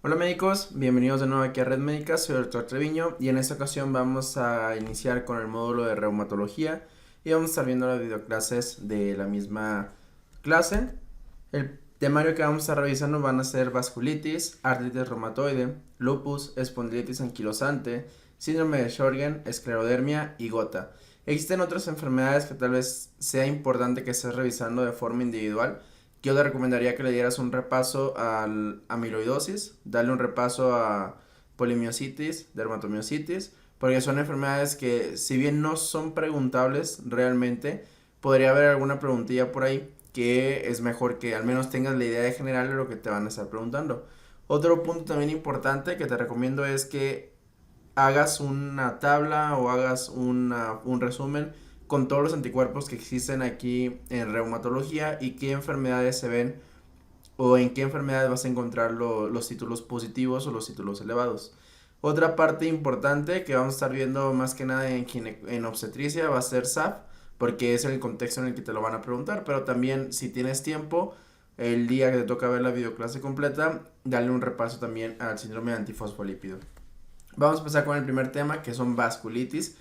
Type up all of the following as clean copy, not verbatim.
Hola médicos, bienvenidos de nuevo aquí a Red Médica, soy el Dr. Treviño y en esta ocasión vamos a iniciar con el módulo de reumatología y vamos a estar viendo las videoclases de la misma clase. El temario que vamos a estar revisando van a ser vasculitis, artritis reumatoide, lupus, espondilitis anquilosante, síndrome de Sjögren, esclerodermia y gota. Existen otras enfermedades que tal vez sea importante que estés revisando de forma individual. Yo te recomendaría que le dieras un repaso a amiloidosis, darle un repaso a polimiositis, dermatomiositis, porque son enfermedades que si bien no son preguntables realmente, podría haber alguna preguntilla por ahí que es mejor que al menos tengas la idea general de lo que te van a estar preguntando. Otro punto también importante que te recomiendo es que hagas una tabla o hagas un resumen con todos los anticuerpos que existen aquí en reumatología y qué enfermedades se ven o en qué enfermedades vas a encontrar los títulos positivos o los títulos elevados. Otra parte importante que vamos a estar viendo más que nada en obstetricia va a ser SAF, porque es el contexto en el que te lo van a preguntar, pero también si tienes tiempo, el día que te toca ver la videoclase completa, dale un repaso también al síndrome de antifosfolípido. Vamos a empezar con el primer tema, que son vasculitis.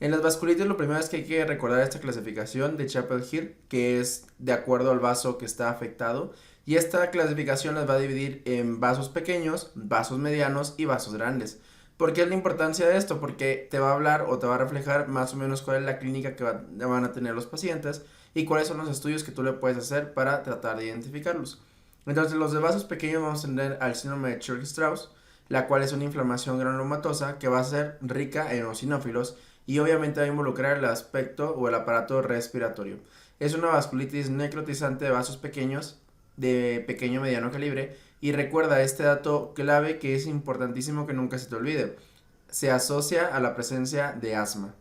En las vasculitis lo primero es que hay que recordar esta clasificación de Chapel-Hill, que es de acuerdo al vaso que está afectado. Y esta clasificación las va a dividir en vasos pequeños, vasos medianos y vasos grandes. ¿Por qué es la importancia de esto? Porque te va a hablar o te va a reflejar más o menos cuál es la clínica que van a tener los pacientes y cuáles son los estudios que tú le puedes hacer para tratar de identificarlos. Entonces, los de vasos pequeños vamos a tener al síndrome de Churg-Strauss, la cual es una inflamación granulomatosa que va a ser rica en eosinófilos y obviamente va a involucrar el aspecto o el aparato respiratorio. Es una vasculitis necrotizante de vasos pequeños, de pequeño mediano calibre, y recuerda este dato clave que es importantísimo que nunca se te olvide. Se asocia a la presencia de asma.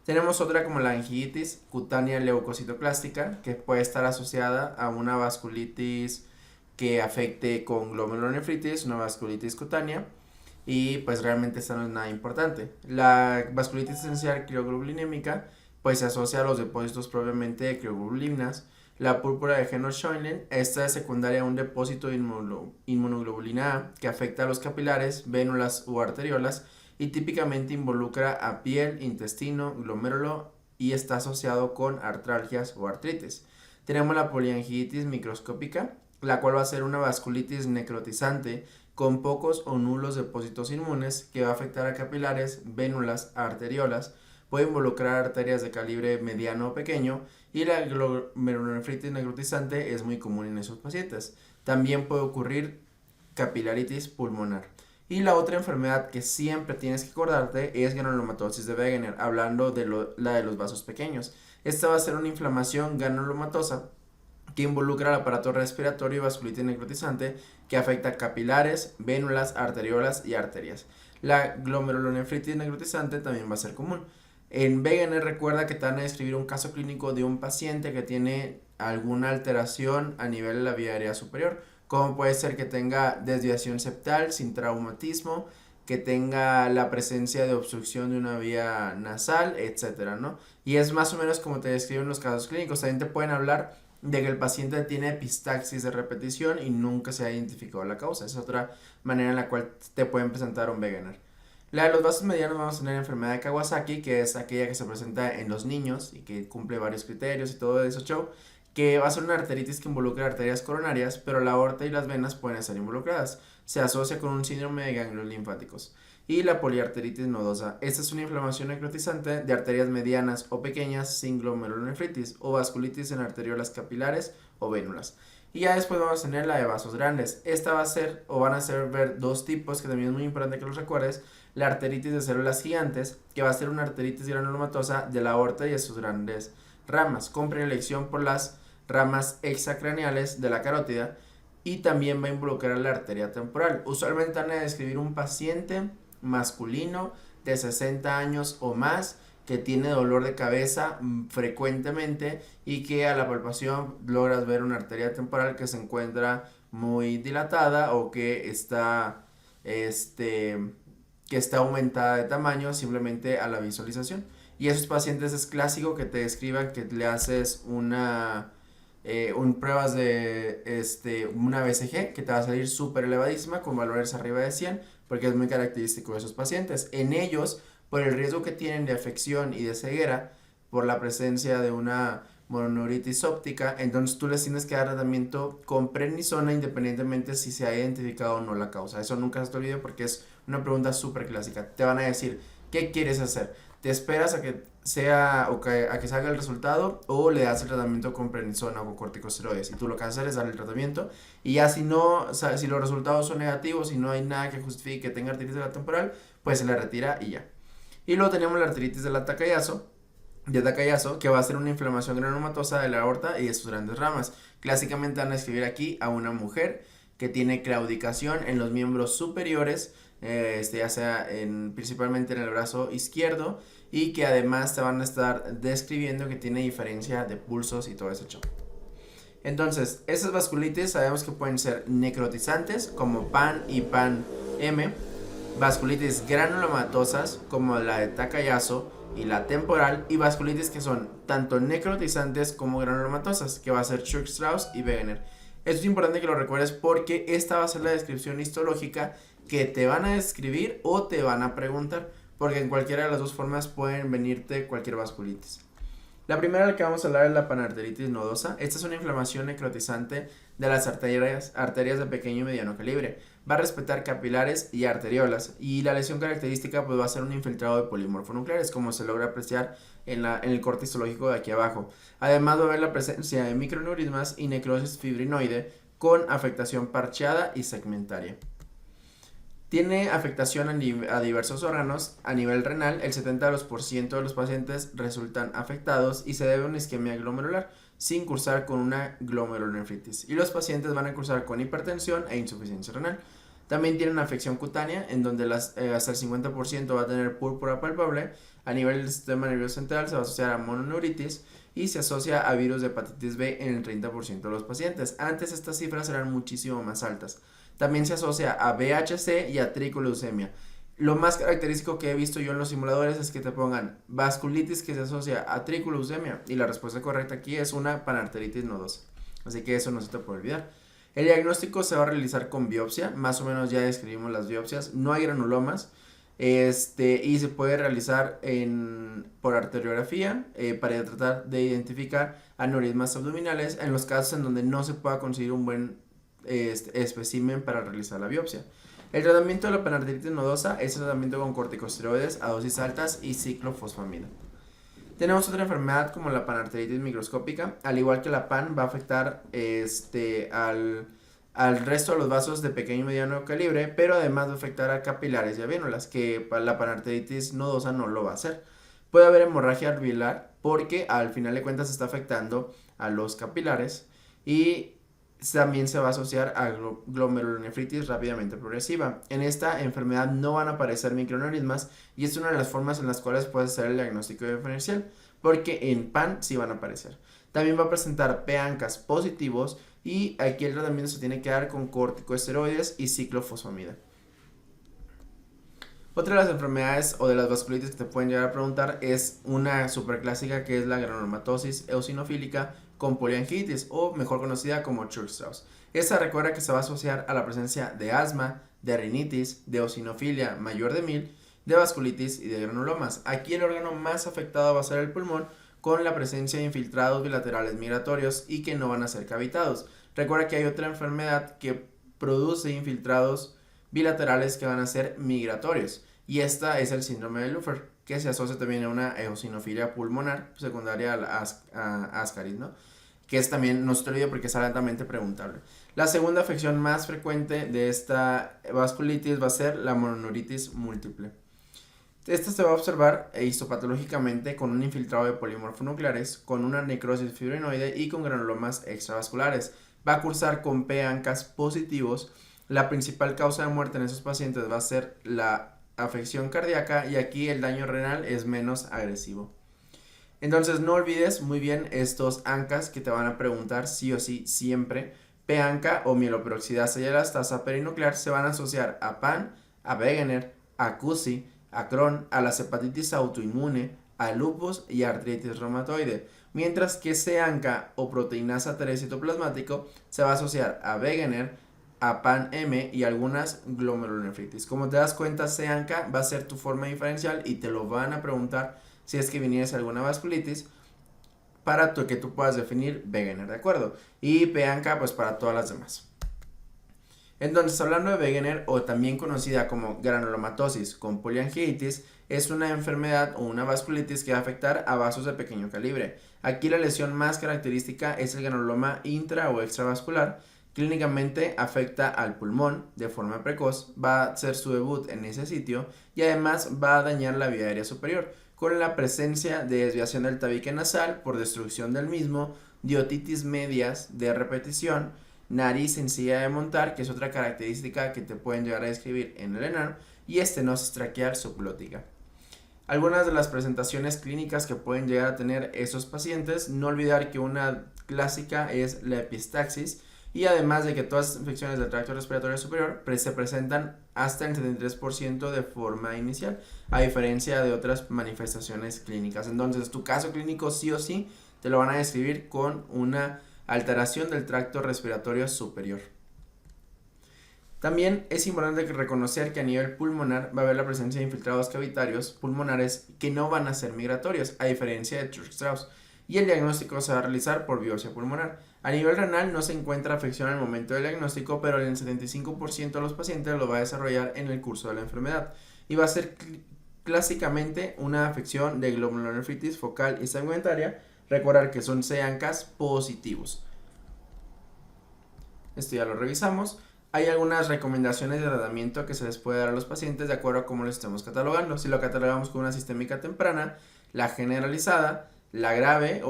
Tenemos otra como la angiitis cutánea leucocitoclástica, que puede estar asociada a una vasculitis que afecte con glomerulonefritis, una vasculitis cutánea, y pues realmente esta no es nada importante. La vasculitis esencial crioglobulinémica pues se asocia a los depósitos propiamente de crioglobulinas. La púrpura de Henoch-Schönlein, esta es secundaria a un depósito de inmunoglobulina A que afecta a los capilares, vénulas u arteriolas y típicamente involucra a piel, intestino, glomérulo y está asociado con artralgias o artritis. Tenemos la poliangiitis microscópica, la cual va a ser una vasculitis necrotizante con pocos o nulos depósitos inmunes que va a afectar a capilares, vénulas, arteriolas, puede involucrar arterias de calibre mediano o pequeño y la glomerulonefritis necrotizante es muy común en esos pacientes. También puede ocurrir capilaritis pulmonar. Y la otra enfermedad que siempre tienes que acordarte es granulomatosis de Wegener, hablando de la de los vasos pequeños. Esta va a ser una inflamación granulomatosa que involucra el aparato respiratorio y vasculitis necrotizante que afecta capilares, vénulas, arteriolas y arterias. La glomerulonefritis necrotizante también va a ser común. En Wegener recuerda que te van a describir un caso clínico de un paciente que tiene alguna alteración a nivel de la vía aérea superior, como puede ser que tenga desviación septal sin traumatismo, que tenga la presencia de obstrucción de una vía nasal, etcétera, ¿no? Y es más o menos como te describen los casos clínicos. También te pueden hablar de que el paciente tiene epistaxis de repetición y nunca se ha identificado la causa. Esa es otra manera en la cual te pueden presentar un Wegener. La de los vasos medianos vamos a tener enfermedad de Kawasaki, que es aquella que se presenta en los niños y que cumple varios criterios y todo eso show, que va a ser una arteritis que involucra arterias coronarias, pero la aorta y las venas pueden estar involucradas. Se asocia con un síndrome de ganglios linfáticos. Y la poliarteritis nodosa. Esta es una inflamación necrotizante de arterias medianas o pequeñas sin glomerulonefritis o vasculitis en arteriolas capilares o vénulas. Y ya después vamos a tener la de vasos grandes. Esta va a ser, o van a ser ver dos tipos, que también es muy importante que los recuerdes. La arteritis de células gigantes, que va a ser una arteritis granulomatosa de la aorta y de sus grandes ramas, con predilección por las ramas extracraneales de la carótida, y también va a involucrar la arteria temporal. Usualmente van a describir un paciente masculino de 60 años o más que tiene dolor de cabeza frecuentemente y que a la palpación logras ver una arteria temporal que se encuentra muy dilatada o que está aumentada de tamaño simplemente a la visualización. Y esos pacientes es clásico que te describan que le haces pruebas de una BCG que te va a salir súper elevadísima con valores arriba de 100 porque es muy característico de esos pacientes. En ellos, por el riesgo que tienen de afección y de ceguera, por la presencia de una mononeuritis óptica, entonces tú les tienes que dar tratamiento con prednisona independientemente si se ha identificado o no la causa. Eso nunca se te olvide porque es una pregunta súper clásica. Te van a decir, ¿qué quieres hacer? ¿Te esperas a que a que salga el resultado o le das el tratamiento con prednisona o con corticosteroides? Y tú lo que vas a hacer es darle el tratamiento y ya si no, o sea, si los resultados son negativos y no hay nada que justifique que tenga artritis de la temporal, pues se le retira y ya. Y luego tenemos la artritis de Takayasu, que va a ser una inflamación granulomatosa de la aorta y de sus grandes ramas. Clásicamente van a escribir aquí a una mujer que tiene claudicación en los miembros superiores, ya sea principalmente en el brazo izquierdo, y que además te van a estar describiendo que tiene diferencia de pulsos y todo ese show. Entonces, esas vasculitis sabemos que pueden ser necrotizantes como PAN y PAN-M, vasculitis granulomatosas como la de Takayasu y la temporal, y vasculitis que son tanto necrotizantes como granulomatosas, que va a ser Church-Strauss y Wegener. Esto es importante que lo recuerdes porque esta va a ser la descripción histológica que te van a describir o te van a preguntar, porque en cualquiera de las dos formas pueden venirte cualquier vasculitis. La primera de la que vamos a hablar es la panarteritis nodosa. Esta es una inflamación necrotizante de las arterias de pequeño y mediano calibre. Va a respetar capilares y arteriolas, y la lesión característica pues va a ser un infiltrado de polimorfonucleares, como se logra apreciar en el corte histológico de aquí abajo. Además va a haber la presencia de microneurismas y necrosis fibrinoide con afectación parcheada y segmentaria. Tiene afectación a diversos órganos. A nivel renal, el 70% de los pacientes resultan afectados y se debe a una isquemia glomerular, sin cursar con una glomerulonefritis. Y los pacientes van a cursar con hipertensión e insuficiencia renal. También tienen afección cutánea, en donde hasta el 50% va a tener púrpura palpable. A nivel del sistema nervioso central se va a asociar a mononeuritis y se asocia a virus de hepatitis B en el 30% de los pacientes. Antes estas cifras eran muchísimo más altas. También se asocia a VHC y a tricoleucemia. Lo más característico que he visto yo en los simuladores es que te pongan vasculitis que se asocia a tricoleucemia, y la respuesta correcta aquí es una panarteritis nodosa. Así que eso no se te puede olvidar. El diagnóstico se va a realizar con biopsia, más o menos ya describimos las biopsias. No hay granulomas, y se puede realizar por arteriografía para tratar de identificar aneurismas abdominales en los casos en donde no se pueda conseguir un buen espécimen para realizar la biopsia. El tratamiento de la panarteritis nodosa es el tratamiento con corticosteroides a dosis altas y ciclofosfamida. Tenemos otra enfermedad como la panarteritis microscópica. Al igual que la PAN, va a afectar al resto de los vasos de pequeño y mediano calibre, pero además va a afectar a capilares y a vénulas, que la panarteritis nodosa no lo va a hacer. Puede haber hemorragia alveolar porque al final de cuentas está afectando a los capilares, y también se va a asociar a glomerulonefritis rápidamente progresiva. En esta enfermedad no van a aparecer microneurismas, y es una de las formas en las cuales puedes hacer el diagnóstico diferencial, porque en PAN sí van a aparecer. También va a presentar PANCAS positivos, y aquí el tratamiento se tiene que dar con corticosteroides y ciclofosfamida. Otra de las enfermedades o de las vasculitis que te pueden llegar a preguntar es una super clásica, que es la granulomatosis eosinofílica con poliangitis, o mejor conocida como Church-Strauss. Esta recuerda que se va a asociar a la presencia de asma, de rinitis, de eosinofilia mayor de 1000, de vasculitis y de granulomas. Aquí el órgano más afectado va a ser el pulmón, con la presencia de infiltrados bilaterales migratorios y que no van a ser cavitados. Recuerda que hay otra enfermedad que produce infiltrados bilaterales que van a ser migratorios, y esta es el síndrome de Luffer, que se asocia también a una eosinofilia pulmonar secundaria a Ascaris, ¿no? Que es también, no se te olvide porque es altamente preguntable. La segunda afección más frecuente de esta vasculitis va a ser la mononeuritis múltiple. Esta se va a observar histopatológicamente con un infiltrado de polimorfonucleares, con una necrosis fibrinoide y con granulomas extravasculares. Va a cursar con PANCAS positivos. La principal causa de muerte en esos pacientes va a ser la afección cardíaca, y aquí el daño renal es menos agresivo. Entonces no olvides muy bien estos ANCAs que te van a preguntar sí o sí siempre. PANCA o mieloperoxidasa y elastasa perinuclear se van a asociar a PAN, a Wegener, a CUSI, a Crohn, a la hepatitis autoinmune, a lupus y artritis reumatoide, mientras que C-ANCA o proteinasa 3 citoplasmático se va a asociar a Wegener, a PAN-M y algunas glomerulonefritis. Como te das cuenta, C-ANCA va a ser tu forma diferencial y te lo van a preguntar si es que viniese alguna vasculitis para que tú puedas definir Wegener, ¿de acuerdo? Y P-ANCA pues para todas las demás. Entonces, hablando de Wegener, o también conocida como granulomatosis con poliangiitis, es una enfermedad o una vasculitis que va a afectar a vasos de pequeño calibre. Aquí la lesión más característica es el granuloma intra o extravascular. Clínicamente afecta al pulmón de forma precoz, va a hacer su debut en ese sitio y además va a dañar la vía aérea superior, con la presencia de desviación del tabique nasal por destrucción del mismo, diotitis medias de repetición, nariz sencilla de montar, que es otra característica que te pueden llegar a describir en el enano, y estenosis traqueal subglótica. Algunas de las presentaciones clínicas que pueden llegar a tener esos pacientes, no olvidar que una clásica es la epistaxis, y además de que todas las infecciones del tracto respiratorio superior se presentan hasta el 73% de forma inicial, a diferencia de otras manifestaciones clínicas. Entonces, tu caso clínico sí o sí te lo van a describir con una alteración del tracto respiratorio superior. También es importante reconocer que a nivel pulmonar va a haber la presencia de infiltrados cavitarios pulmonares que no van a ser migratorios, a diferencia de Church-Strauss, y el diagnóstico se va a realizar por biopsia pulmonar. A nivel renal no se encuentra afección al momento del diagnóstico, pero en el 75% de los pacientes lo va a desarrollar en el curso de la enfermedad y va a ser clásicamente una afección de glomerulonefritis focal y segmentaria. Recordar que son C-ANCAs positivos. Esto ya lo revisamos. Hay algunas recomendaciones de tratamiento que se les puede dar a los pacientes de acuerdo a cómo lo estemos catalogando. Si lo catalogamos con una sistémica temprana, la generalizada, la grave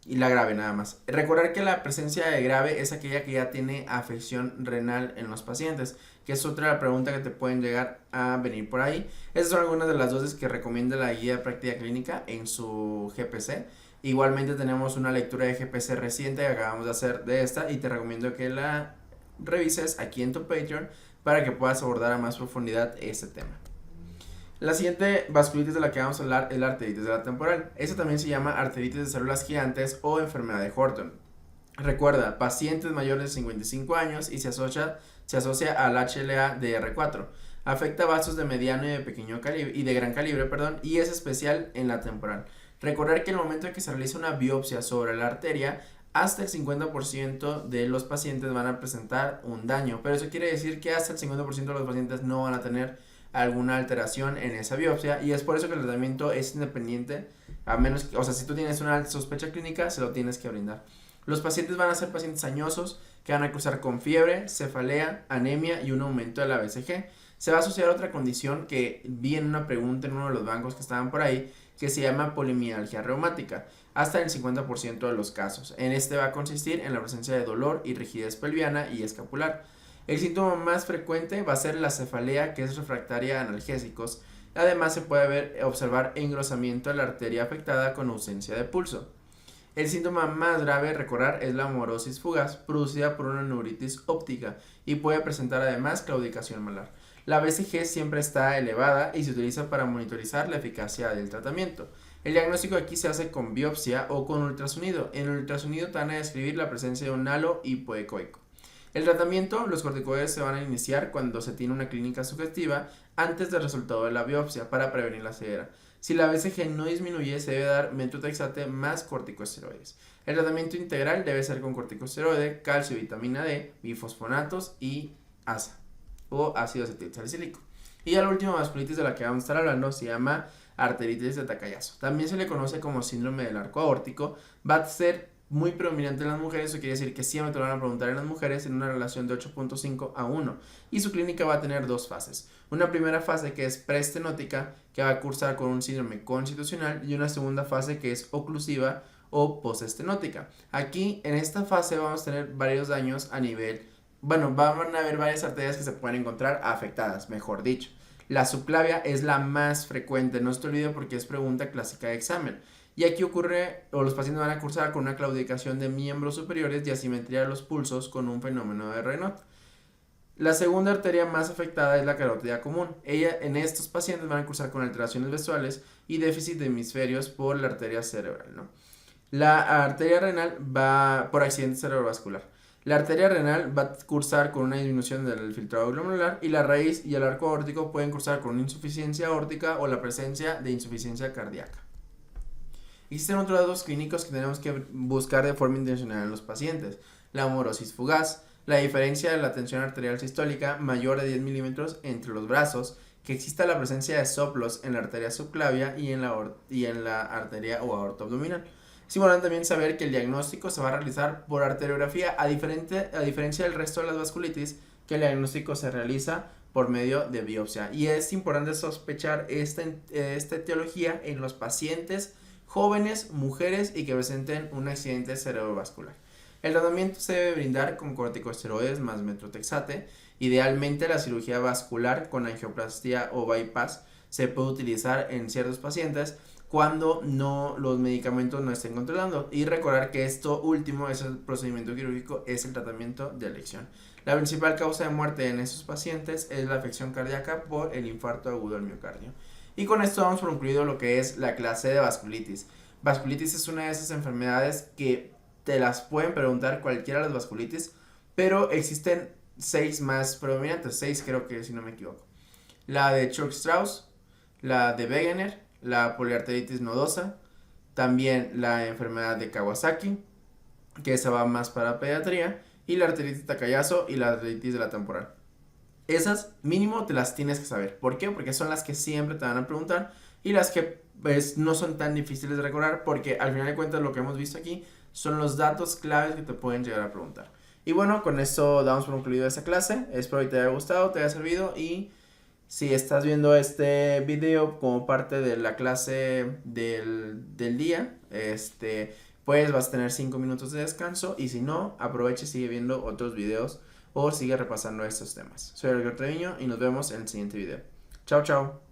y la grave nada más. Recordar que la presencia de grave es aquella que ya tiene afección renal en los pacientes, que es otra pregunta que te pueden llegar a venir por ahí. Esas son algunas de las dosis que recomienda la guía de práctica clínica en su GPC. Igualmente tenemos una lectura de GPC reciente que acabamos de hacer de esta y te recomiendo que la revises aquí en tu Patreon para que puedas abordar a más profundidad este tema. La siguiente vasculitis de la que vamos a hablar es la arteritis de la temporal. Esta también se llama arteritis de células gigantes o enfermedad de Horton. Recuerda, pacientes mayores de 55 años y se asocia al HLA-DR4. Afecta vasos de mediano y de pequeño calibre y de gran calibre, y es especial en la temporal. Recordar que en el momento en que se realiza una biopsia sobre la arteria, hasta el 50% de los pacientes van a presentar un daño, pero eso quiere decir que hasta el 50% de los pacientes no van a tener alguna alteración en esa biopsia y es por eso que el tratamiento es independiente, a menos que, si tú tienes una sospecha clínica, se lo tienes que brindar. Los pacientes van a ser pacientes añosos que van a cruzar con fiebre, cefalea, anemia y un aumento de la BCG. Se va a asociar a otra condición que vi en una pregunta en uno de los bancos que estaban por ahí, que se llama polimialgia reumática, hasta el 50% de los casos. En este va a consistir en la presencia de dolor y rigidez pelviana y escapular. El síntoma más frecuente va a ser la cefalea, que es refractaria a analgésicos. Además se puede observar engrosamiento de la arteria afectada con ausencia de pulso. El síntoma más grave, recordar, es la morosis fugaz, producida por una neuritis óptica y puede presentar además claudicación malar. La BCG siempre está elevada y se utiliza para monitorizar la eficacia del tratamiento. El diagnóstico aquí se hace con biopsia o con ultrasonido. En el ultrasonido te van a describir la presencia de un halo hipoecoico. El tratamiento, los corticoides se van a iniciar cuando se tiene una clínica sugestiva antes del resultado de la biopsia para prevenir la ceguera. Si la BCG no disminuye, se debe dar metotrexate más corticosteroides. El tratamiento integral debe ser con corticosteroide, calcio, vitamina D, bifosfonatos y ASA o ácido acetilsalicílico. Y la última vasculitis de la que vamos a estar hablando se llama arteritis de Takayasu. También se le conoce como síndrome del arco aórtico. Va a ser muy predominante en las mujeres, eso quiere decir que siempre te lo van a preguntar en las mujeres en una relación de 8.5 a 1 y su clínica va a tener dos fases. Una primera fase que es preestenótica, que va a cursar con un síndrome constitucional, y una segunda fase que es oclusiva o postestenótica. Aquí en esta fase vamos a tener varios daños a nivel, van a haber varias arterias que se pueden encontrar afectadas, mejor dicho. La subclavia es la más frecuente, no se te olvide porque es pregunta clásica de examen. Y aquí ocurre, o los pacientes van a cursar con una claudicación de miembros superiores y asimetría de los pulsos con un fenómeno de Raynaud. La segunda arteria más afectada es la carótida común. En estos pacientes van a cursar con alteraciones visuales y déficit de hemisferios por la arteria cerebral, ¿no? La arteria renal va por accidente cerebrovascular. La arteria renal va a cursar con una disminución del filtrado glomerular y la raíz y el arco aórtico pueden cursar con una insuficiencia aórtica o la presencia de insuficiencia cardíaca. Existen otros datos clínicos que tenemos que buscar de forma intencional en los pacientes. La amorosis fugaz, la diferencia de la tensión arterial sistólica mayor de 10 milímetros entre los brazos, que exista la presencia de soplos en la arteria subclavia y en la arteria o aorta abdominal. Es importante también saber que el diagnóstico se va a realizar por arteriografía, a diferencia del resto de las vasculitis, que el diagnóstico se realiza por medio de biopsia. Y es importante sospechar esta etiología en los pacientes jóvenes, mujeres y que presenten un accidente cerebrovascular. El tratamiento se debe brindar con corticosteroides más metrotexate. Idealmente la cirugía vascular con angioplastia o bypass se puede utilizar en ciertos pacientes cuando los medicamentos no estén controlando, y recordar que esto último, ese procedimiento quirúrgico, es el tratamiento de elección. La principal causa de muerte en estos pacientes es la afección cardíaca por el infarto agudo del miocardio. Y con esto damos por concluido lo que es la clase de vasculitis. Vasculitis es una de esas enfermedades que te las pueden preguntar cualquiera de las vasculitis, pero existen 6 más predominantes, 6 creo que si no me equivoco. La de Church-Strauss, la de Wegener, la poliarteritis nodosa, también la enfermedad de Kawasaki, que esa va más para pediatría, y la arteritis Takayasu y la arteritis de la temporal. Esas mínimo te las tienes que saber. ¿Por qué? Porque son las que siempre te van a preguntar y las que pues no son tan difíciles de recordar, porque al final de cuentas lo que hemos visto aquí son los datos claves que te pueden llegar a preguntar. Y bueno, con esto damos por concluido esta clase. Espero que te haya gustado, te haya servido, y si estás viendo este video como parte de la clase del día, pues vas a tener 5 minutos de descanso, y si no, aprovecha y sigue viendo otros videos o sigue repasando estos temas. Soy Edgar Treviño y nos vemos en el siguiente video. Chao, chao.